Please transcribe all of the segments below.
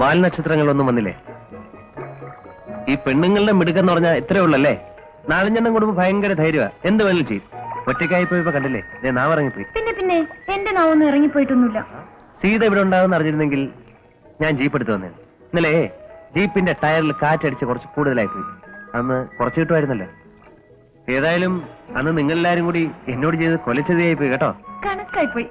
വാൽനക്ഷത്രങ്ങളൊന്നും വന്നില്ലേ? ഈ പെണ്ണുങ്ങളുടെ മിടുക്കെന്ന് പറഞ്ഞാൽ ഇത്രേ ഉള്ളല്ലേ? നാലഞ്ചെണ്ണം കൂടുമ്പോ ഭയങ്കര ധൈര്യമാ, എന്ത് വേണമെങ്കിലും ചെയ്യും. ഒറ്റയ്ക്കായി പോയപ്പോ കണ്ടില്ലേ, നാവ് ഇറങ്ങിപ്പോയി. പിന്നെ എന്റെ നാവൊന്നും ഇറങ്ങിപ്പോയിട്ടൊന്നുമില്ല. സീത ഇവിടെ ഉണ്ടാവുന്ന അറിഞ്ഞിരുന്നെങ്കിൽ ഞാൻ ജീപ്പ് എടുത്തു വന്നേ. ഇന്നലെ ജീപ്പിന്റെ ടയറിൽ കാറ്റടിച്ച് കുറച്ച് കൂടുതലായി പോയി. അന്ന് കുറച്ച് കിട്ടുമായിരുന്നല്ലോ. ഏതായാലും അന്ന് നിങ്ങളെല്ലാരും കൂടി എന്നോട് ചെയ്ത് കൊലച്ചതിയായി പോയി കേട്ടോ. കണക്കായി പോയി.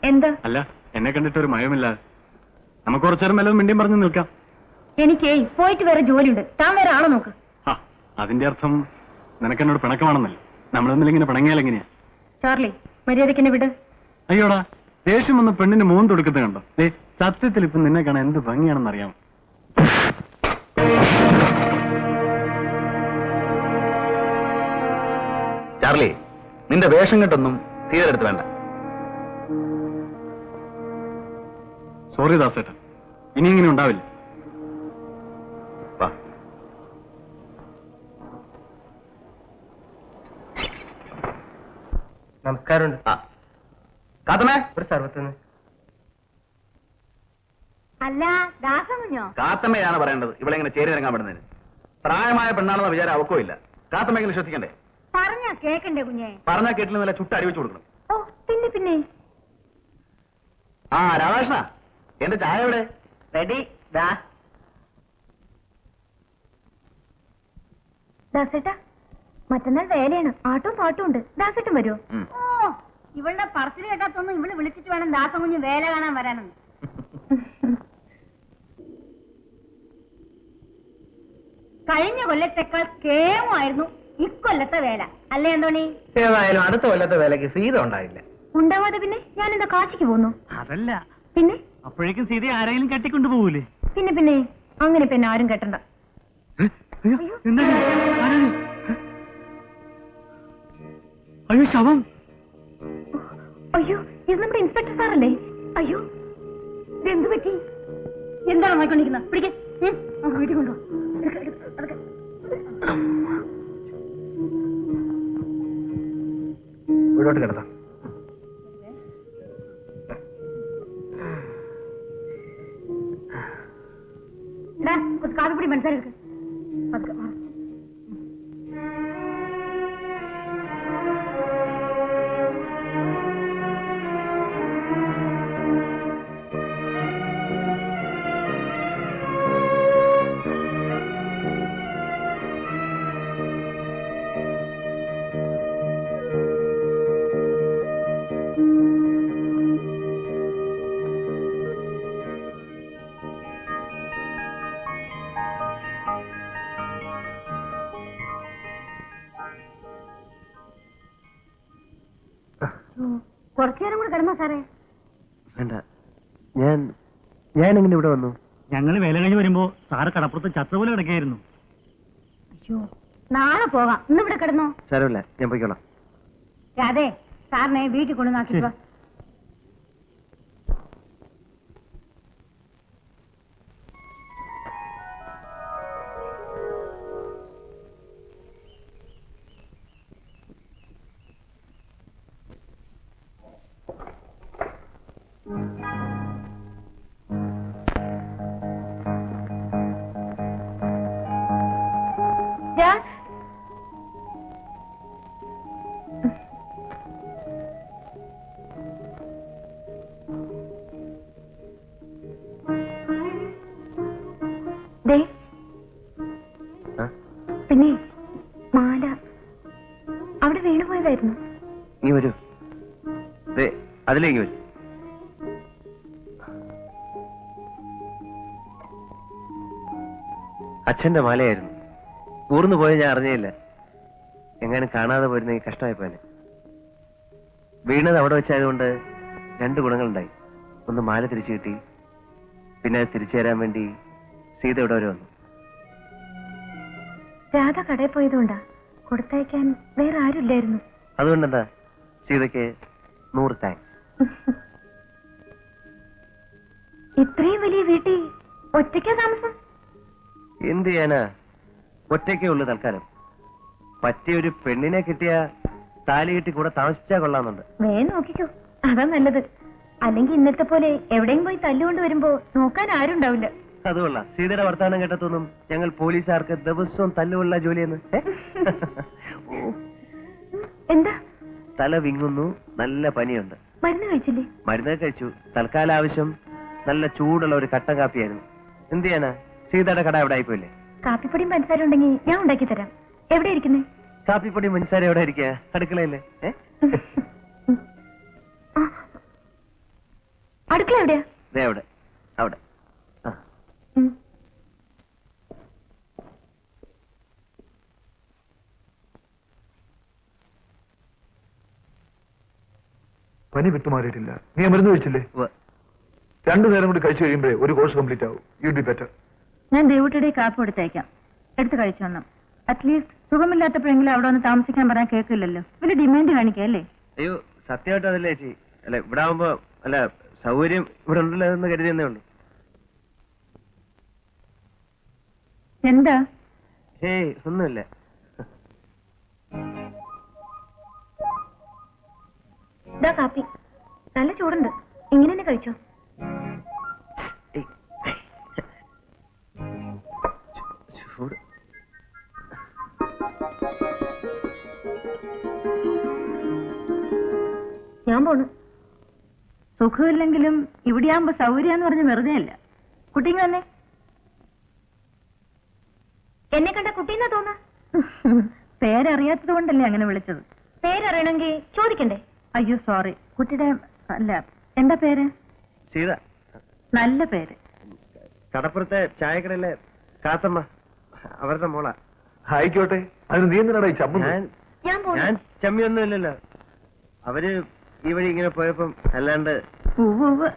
എന്താ? അല്ല, എന്നെ കണ്ടിട്ട് ഒരു മയമില്ലാതെ നമുക്ക് കുറച്ചേരം വല്ലതും മിണ്ടിയും പറഞ്ഞു നിൽക്കാം. എനിക്ക് പോയിട്ട് വേറെ ജോലിയുണ്ട്, താൻ വേറെ ആളെ നോക്ക്. അതിന്റെ അർത്ഥം നിനക്ക് എന്നോട് പിണക്കമാണെന്നല്ലേ? നമ്മൾ തമ്മിൽ ഇങ്ങനെ പിണങ്ങിയാൽ എങ്ങനെയാ? ചാർലി, മര്യാദക്കെന്നെ വിട്. അയ്യോടാ, ദേഷ്യം വന്ന് പെണ്ണിന് മൂന്ന് കൊടുക്കുന്നത് കണ്ടോ? സത്യത്തിൽ ഇപ്പൊ നിന്നെ കാണാൻ എന്ത് ഭംഗിയാണെന്ന് അറിയാമോ? ചാർലി, നിന്റെ വേഷം കെട്ടൊന്നും തീരെടുത്ത് വേണ്ട. സോറി ദാസേട്ടൻ, ഇനി ഇങ്ങനെ ഉണ്ടാവില്ല. നമസ്കാരമുണ്ട്. കാത്തമ്മേ, ഒരു സർവത്തുനിന്ന്. അല്ല, ദാസമുഞ്ഞോ? കാത്തമ്മയാണ് പറയേണ്ടത് ഇവിടെ ഇങ്ങനെ ചേരി ഇറങ്ങാൻ പെടുന്നതിന്. പ്രായമായ പെണ്ണാണെന്ന വിചാരം അവക്കോ ഇല്ല. കാത്തമ്മയെങ്കിലും ശ്രദ്ധിക്കണ്ടേ? പറഞ്ഞാ കേക്കണ്ടേ കുഞ്ഞെ? പറഞ്ഞാൽ കേട്ടില്ല, നല്ല ചുട്ട് അടിവെച്ചു കൊടുക്കണം. ഓ പിന്നെ ആ രാധാകൃഷ്ണ, എന്റെ ചായ എവിടെ? റെഡി. ദാസേട്ടാ, മറ്റന്നാൾ വേലയാണ്, ആട്ടും പാട്ടും ഉണ്ട്. ദാസേട്ടൻ വരുമോ? ഓ, ഇവളുടെ പറച്ചിൽ കേട്ടാത്തൊന്നും ഇവള് വിളിച്ചിട്ട് വേണം ദാസം കുഞ്ഞ് വേല കാണാൻ വരാനെന്ന്. കഴിഞ്ഞ കൊല്ലത്തെക്കാൾ കേമായിരുന്നു ഇക്കൊല്ലത്തെ വേല, അല്ലേ അന്തോണി? ഏതായാലും അടുത്ത കൊല്ലത്തെ വേലയ്ക്ക് സീത ഉണ്ടായില്ല. ഉണ്ടാവാതെ പിന്നെ ഞാൻ എന്താ കാശിക്ക് പോന്നു? അതല്ല, പിന്നെ അപ്പോഴേക്കും സീത ആരെങ്കിലും കെട്ടിക്കൊണ്ടു പോകൂലേ? പിന്നെ അങ്ങനെ പിന്നെ ആരും കെട്ടണ്ട. അയ്യോ, ശവം! അയ്യോ, ഇത് നമ്മുടെ ഇൻസ്പെക്ടർ സാറല്ലേ? അയ്യോ, ഇതെന്ത് പറ്റി? എന്താണ് നോക്കിക്കൊണ്ടിരിക്കുന്നത്? പിടിക്കേ, വീട്ടിൽ കൊണ്ടുപോ. വീടോട്ട് കിടത്താം. കാപ്പിപ്പൊടി മനസ്സിലാക്കി. കുറച്ചു നേരം കൂടെ കിടന്നോ സാറേ? വേണ്ട, ഞാൻ എങ്ങനെ ഇവിടെ വന്നു? ഞങ്ങൾ വേല കഴിഞ്ഞ് വരുമ്പോ സാറ് കടപ്പുറത്ത് ചത്തുപോലെ കിടക്കായിരുന്നു. അയ്യോ, നാളെ പോകാം, ഇന്ന് ഇവിടെ കിടന്നോ? സാരമില്ല, ഞാൻ പോയിക്കോളാം. അതെ, സാറിനെ വീട്ടിൽ കൊണ്ടുവന്നാക്കിക്കോ. പിന്നെ മാല അവിടെ വീണുപോയതായിരുന്നു. നീ വരൂ, അതിലേക്ക് വരൂ. അച്ഛന്റെ മാലയായിരുന്നു. ഊർന്നു പോയ ഞാൻ അറിഞ്ഞില്ല. എങ്ങാനും കാണാതെ പോയിരുന്നെങ്കിൽ കഷ്ടമായിപ്പോനെ. വീണത് അവിടെ വെച്ചായതുകൊണ്ട് രണ്ട് ഗുണങ്ങളുണ്ടായി. ഒന്ന്, മാല തിരിച്ചു കിട്ടി. പിന്നെ അത് തിരിച്ചു തരാൻ വേണ്ടി സീത ഇവിടെ വരെ വന്നു. രാധ കടയിൽ പോയതുകൊണ്ടാ, കൊടുത്തയക്കാൻ വേറെ ആരുമില്ലായിരുന്നു. അതുകൊണ്ടെന്താ, സീതയ്ക്ക് 100 താങ്ക്സ്. ഇത്രയും വലിയ വീട്ടിൽ ഒറ്റയ്ക്കാ താമസം? എന്ത് ചെയ്യാനാ, ഒറ്റയ്ക്കേ ഉള്ളു തൽക്കാലം. പറ്റിയൊരു പെണ്ണിനെ കിട്ടിയ താലി കെട്ടി കൂടെ താമസിച്ചാ കൊള്ളാന്നുണ്ട്. വേഗം നോക്കിക്കോ, അതാ നല്ലത്. അല്ലെങ്കിൽ ഇന്നത്തെ പോലെ എവിടെയും പോയി തല്ലുകൊണ്ട് വരുമ്പോ നോക്കാൻ ആരും ഉണ്ടാവില്ല. അതുകൊള്ളാം. സീതയുടെ വർത്താനം കേട്ടതൊന്നും ഞങ്ങൾ പോലീസുകാർക്ക് ദിവസവും തല്ലുള്ള ജോലിയെന്ന്. എന്താ? തല വിങ്ങുന്നു, നല്ല പനിയുണ്ട്. മരുന്ന് കഴിച്ചില്ലേ? മരുന്ന് കഴിച്ചു. തൽക്കാല ആവശ്യം നല്ല ചൂടുള്ള ഒരു കട്ടൻ കാപ്പിയായിരുന്നു. എന്ത് ചെയ്യാനാ, സീതയുടെ കട എവിടെ ആയിപ്പോയില്ലേ? കാപ്പിപ്പൊടിയും പഞ്ചസാര ഉണ്ടെങ്കിൽ ഞാൻ ഉണ്ടാക്കി തരാം. എവിടെ ഇരിക്കുന്നേ? കാപ്പിപ്പൊടി പഞ്ചസാര എവിടെ ഇരിക്കുക? അടുക്കളയല്ലേ? അടുക്കള എവിടെയാ? ദേ അവിടെ, അവിടെ. ആ. പനി വിട്ടുമാറിയിട്ടില്ല. നീ മരുന്ന് കഴിച്ചില്ലേ? ഉവ്വ്. 2 നേരം കൂടി കഴിച്ചു കഴിയുമ്പോഴേ ഒരു കോഴ്സ് കംപ്ലീറ്റ് ആവും. You be better. ഞാൻ ദേവൂട്ടിയുടെ കാപ്പ് എടുത്തേക്കാം. എടുത്ത് കഴിച്ചു വന്നു. അറ്റ്ലീസ്റ്റ് സുഖമില്ലാത്തപ്പോഴെങ്കിലും അവിടെ ഒന്ന് താമസിക്കാൻ പറയാൻ കേൾക്കില്ലല്ലോ. വലിയ ഡിമാൻഡ് കാണിക്കല്ലേ? അയ്യോ, സത്യമായിട്ട് അതല്ലേ ചേച്ചി. അല്ല, ഇവിടെ ആവുമ്പോ അല്ല സൗകര്യം ഇവിടെ ഉണ്ടല്ലോ എന്ന് കരുതിയെന്നേ ഉള്ളൂ. എന്താ? ഹേയ്, ഒന്നുമില്ല. ഇതാ കാപ്പി. നല്ല ചൂടുണ്ട്. ഇങ്ങനെ തന്നെ കഴിച്ചോ. ചൂട്. ഞാൻ പോണു. സുഖമില്ലെങ്കിലും ഇവിടെയാകുമ്പോ സൗകര്യാന്ന് പറഞ്ഞ് വെറുതെ അല്ല. കുട്ടിങ്ങ വന്നേ. എന്നെ കണ്ട കുട്ടീന്നാ തോന്നാ. പേരറിയാത്തത് കൊണ്ടല്ലേ അങ്ങനെ വിളിച്ചത്. പേരറിയണമെങ്കിൽ ചോദിക്കണ്ടേ? അയ്യോ സോറി. കുട്ടിയുടെ അല്ല, എന്താ പേര്? സീത. നല്ല പേര്. കടപ്പുറത്തെ ചായക്കടയിലെ കാത്തമ്മ, അവരുടെ മോളാ. ആയിക്കോട്ടെ. അതിന് നീ എന്തിനാടാ ഈ ചമ്മ? ഞാൻ പോണു. ഞാൻ ചമ്മിയൊന്നും ഇല്ലല്ലോ. അവര് ഈ വഴി ഇങ്ങനെ പോയപ്പം അല്ലാണ്ട്. ഉവ്വ്.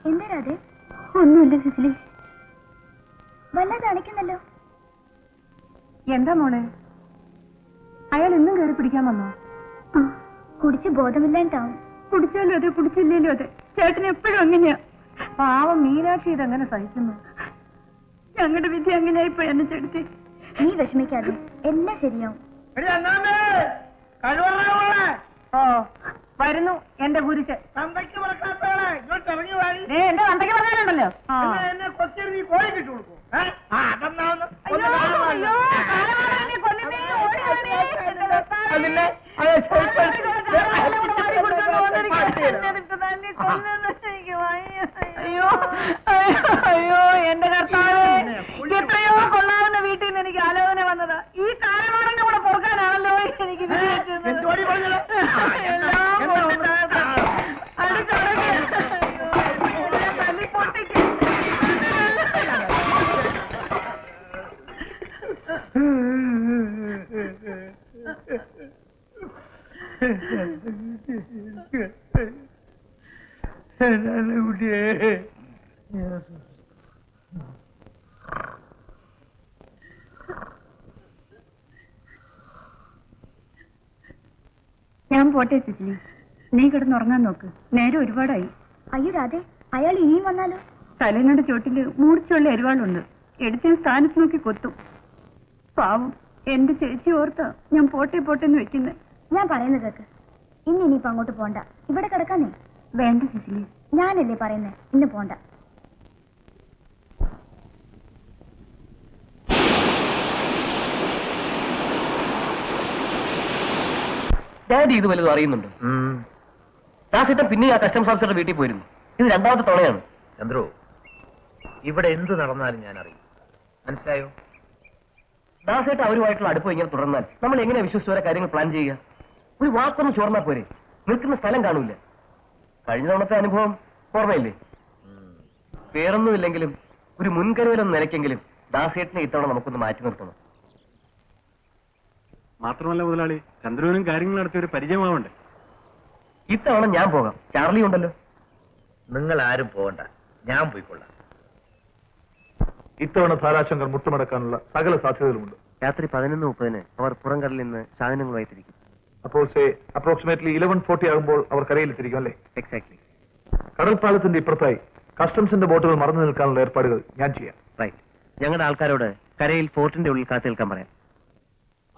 എന്താ അതെ? ഒന്നുമില്ല സിസിലി. വല്ലാതെ അണിക്കുന്നല്ലോ. എന്താ മോളെ? അയാൾ ഇന്നും കയറി പിടിക്കാൻ വന്നോ? കുടിച്ച് ബോധമില്ലാണ്ടാവും. കുടിച്ചാലും അതെ, കുടിച്ചില്ലേലും അതെ. ചേട്ടന് എപ്പോഴും അങ്ങനെയാ. പാവം മീനാക്ഷി ഇതെങ്ങനെ സഹിക്കുന്നു? ഞങ്ങളുടെ വിധി അങ്ങനെയായിപ്പോ എന്നെ ചെടുത്തി. നീ വിഷമിക്കാതെ, എല്ലാം ശരിയാവും. ഓ വരുന്നു എന്റെ കുരിശ്. എന്റെ തന്തയ്ക്ക് പറയാനുണ്ടല്ലോ. അയ്യോ അയ്യോ എന്റെ കർത്താവേ, എത്രയോ കൊള്ളാവുന്ന വീട്ടിൽ നിന്ന് എനിക്ക് ആലോചന വന്നത് ഈ കാലമാണെന്ന് കൂടെ പോകാനാണല്ലോ എനിക്ക് ഞാൻ പോട്ടെ സിസിലി. നീ കിടന്നുറങ്ങാൻ നോക്ക്. നേരെ ഒരുപാടായി. അയ്യോ രാധേ, അയാൾ ഇനിയും വന്നാലോ? തലേനോട് ചോട്ടില് മൂർച്ചയുള്ള എരിവാളുണ്ട്. എടുത്ത സ്ഥാനത്ത് നോക്കി കൊത്തും. പാവം എന്റെ ചേച്ചി ഓർത്താ ഞാൻ പോട്ടെ പോട്ടെന്ന് വെക്കുന്നത്. ഞാൻ പറയുന്നത് കേക്ക്. ഇനിയിപ്പോ അങ്ങോട്ട് പോണ്ട, ഇവിടെ കിടക്കാനേ. വേണ്ട സിസിലി, ഞാനല്ലേ പറയുന്നേ, ഇന്ന് പോണ്ട. ഡാഡി ഇത് വലുതും അറിയുന്നുണ്ട്. ദാസേട്ടൻ പിന്നെ ആ കസ്റ്റംസ് ഓഫീസറുടെ വീട്ടിൽ പോയിരുന്നു. ഇത് രണ്ടാമത്തെ തവണയാണ്. ചന്ദ്രു, ഇവിടെ എന്ത് നടന്നാലും ഞാൻ അറിയും. മനസ്സിലായോ? ദാസേട്ടൻ അവരുമായിട്ടുള്ള അടുപ്പം ഇങ്ങനെ തുടർന്നാൽ നമ്മൾ എങ്ങനെ വിശ്വസിച്ച് വരെ കാര്യങ്ങൾ പ്ലാൻ ചെയ്യുക? ഒരു വാക്കൊന്ന് ചോർന്നാൽ പോരെ, നിൽക്കുന്ന സ്ഥലം കാണൂല. കഴിഞ്ഞ തവണത്തെ അനുഭവം ഓർമ്മയില്ലേ? വേറൊന്നുമില്ലെങ്കിലും ഒരു മുൻകരുതലെന്ന നിലയ്ക്കെങ്കിലും ദാസേട്ടനെ ഇത്തവണ നമുക്കൊന്ന് മാറ്റി നിർത്തണം. മാത്രമല്ല മുതലാളി, ചന്ദ്രുവിനും കാര്യങ്ങൾ നടത്തിയ ഒരു പരിചയമാവണ്ടേ? ഇത്തവണ ഞാൻ പോകാം, ചാർലി ഉണ്ടല്ലോ. നിങ്ങൾ ആരും പോകണ്ട, ഞാൻ പോയിക്കൊള്ളാം. ഇത്തവണ താരാശങ്കർ മുട്ടുമടക്കാനുള്ള സകല സാധ്യതകളുമുണ്ട്. രാത്രി 11:30 അവർ പുറംകടലിൽ നിന്ന് സാധനങ്ങളുമായി തിരിക്കും. അപ്പോൾ അപ്രോക്സിമേറ്റ്ലി 11:40 ആകുമ്പോൾ അവർ കരയിലെത്തിരിക്കും അല്ലേ? എക്സാക്ട്ലി. കടൽപ്പാലത്തിന്റെ ഇപ്പുറത്തായി കസ്റ്റംസിന്റെ ബോട്ടുകൾ മറന്നു നിൽക്കാനുള്ള ഏർപ്പാടുകൾ ഞാൻ ചെയ്യാം. റൈറ്റ്. ഞങ്ങളുടെ ആൾക്കാരോട് കരയിൽ ഫോർട്ടിന്റെ ഉള്ളിൽ കാത്തു നിൽക്കാൻ പറയാം.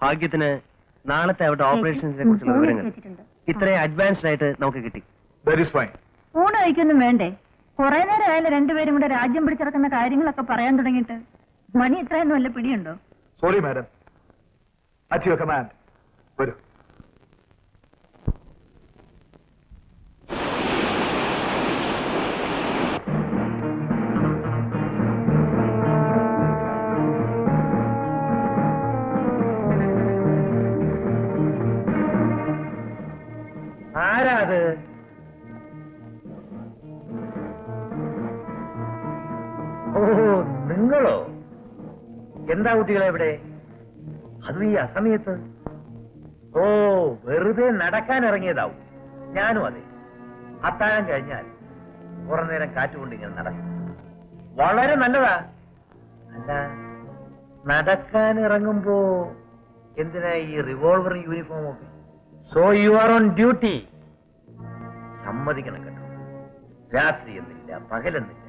ഭാഗ്യത്തിന് നാളത്തെ അവരുടെ ഓപ്പറേഷൻസിനെ കുറിച്ചുള്ള വിവരങ്ങൾ ഇത്രയും അഡ്വാൻസ്ഡ് ആയിട്ട് നമുക്ക് കിട്ടി. That is fine. ഊണ് കഴിക്കൊന്നും വേണ്ടേ? കുറെ നേരം ആയാലും രണ്ടുപേരും കൂടെ രാജ്യം പിടിച്ചിറക്കുന്ന കാര്യങ്ങളൊക്കെ പറയാൻ തുടങ്ങിയിട്ട്. മണി ഇത്രയൊന്നും വല്ല പിടിയുണ്ടോ? Sorry madam. At your command. വരൂ. ആരാത്? ഓ, നിങ്ങളോ? എന്താ കുട്ടികളെ ഇവിടെ? അതും ഈ അസമയത്ത്? ഓ, വെറുതെ നടക്കാൻ ഇറങ്ങിയതാവും. ഞാനും അതെ. അത്താഴം കഴിഞ്ഞാൽ കുറെ നേരം കാറ്റുകൊണ്ട് ഇങ്ങനെ നടക്കും. വളരെ നല്ലതാ. അല്ല, നടക്കാൻ ഇറങ്ങുമ്പോ എന്തിനാ ഈ റിവോൾവറും യൂണിഫോമും ഒക്കെ? So you are on duty. സമ്മതിക്കണം കേട്ടോ. രാത്രി എന്നില്ല, പകലെന്നില്ല.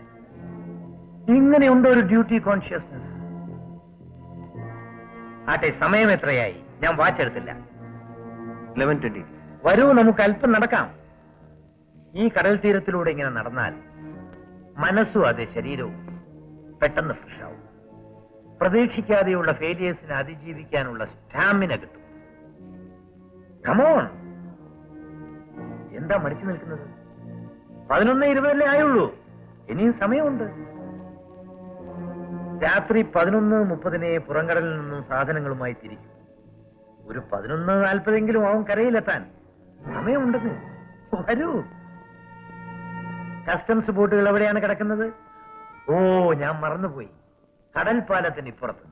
ഇങ്ങനെയുണ്ടോ ഒരു ഡ്യൂട്ടി കോൺഷ്യസ്നസ്? ആട്ടെ, സമയം എത്രയായി? ഞാൻ വാച്ച് എടുത്തില്ല. 11:20. വരൂ, നമുക്ക് അല്പം നടക്കാം. ഈ കടൽ തീരത്തിലൂടെ ഇങ്ങനെ നടന്നാൽ മനസ്സും അതെ ശരീരവും പെട്ടെന്ന് ഫ്രഷ് ആവും. പ്രതീക്ഷിക്കാതെയുള്ള ഫെയിലിയേഴ്സിനെ അതിജീവിക്കാനുള്ള സ്റ്റാമിന കിട്ടും. കമോൺ, എന്താ മടിച്ചു നിൽക്കുന്നത്? 11:20 ആയുള്ളൂ. ഇനിയും സമയമുണ്ട്. രാത്രി 11:30 പുറംകടലിൽ നിന്നും സാധനങ്ങളുമായി തിരിക്കും. ഒരു 11:40 ആവും കരയിലെത്താൻ. സമയമുണ്ടെന്ന്. വരൂ. കസ്റ്റംസ് ബോട്ടുകൾ എവിടെയാണ് കിടക്കുന്നത്? ഓ, ഞാൻ മറന്നുപോയി. കടൽ പാലത്തിന് ഇപ്പുറത്ത്.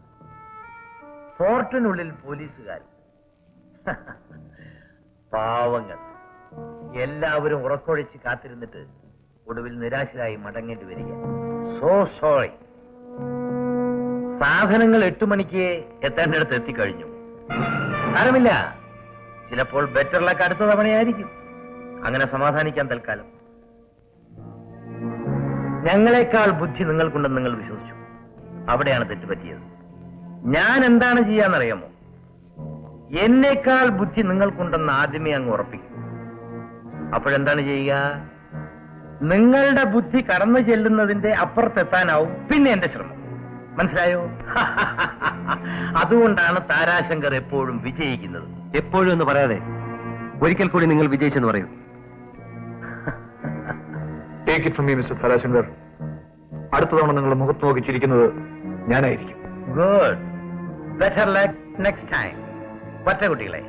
ഫോർട്ടിനുള്ളിൽ പോലീസുകാർ. പാവങ്ങൾ. എല്ലാവരും ഉറക്കൊഴിച്ച് കാത്തിരുന്നിട്ട് ഒടുവിൽ നിരാശരായി മടങ്ങേണ്ടി വരിക. So sorry. സാധനങ്ങൾ 8 മണിക്ക് എത്തേണ്ടടുത്ത് എത്തിക്കഴിഞ്ഞു. സാരമില്ല, ചിലപ്പോൾ ബെറ്റർ ലക്ക് അടുത്ത തവണയായിരിക്കും. അങ്ങനെ സമാധാനിക്കാൻ തൽക്കാലം. ഞങ്ങളെക്കാൾ ബുദ്ധി നിങ്ങൾക്കുണ്ടെന്ന് നിങ്ങൾ വിശ്വസിച്ചു. അവിടെയാണ് തെറ്റുപറ്റിയത്. ഞാൻ എന്താണ് ചെയ്യാന്നറിയാമോ? എന്നേക്കാൾ ബുദ്ധി നിങ്ങൾക്കുണ്ടെന്ന് ആദ്യമേ അങ്ങ് ഉറപ്പിക്കും. അപ്പോഴെന്താണ് ചെയ്യുക? നിങ്ങളുടെ ബുദ്ധി കടന്നു ചെല്ലുന്നതിന്റെ അപ്പുറത്തെത്താനാവും പിന്നെ എന്റെ ശ്രമം. മനസ്സിലായോ? അതുകൊണ്ടാണ് താരാശങ്കർ എപ്പോഴും വിജയിക്കുന്നത്. എപ്പോഴും എന്ന് പറയാതെ ഒരിക്കൽ കൂടി നിങ്ങൾ വിജയിച്ചെന്ന് പറയൂ. Take it from me mister Tarashankar. അടുത്ത തവണ നിങ്ങളുടെ മുഖത്ത് നോക്കി ചിരിക്കുന്നത് ഞാനായിരിക്കും. Good. Better luck next time. പറ്റ കുട്ടികളെ.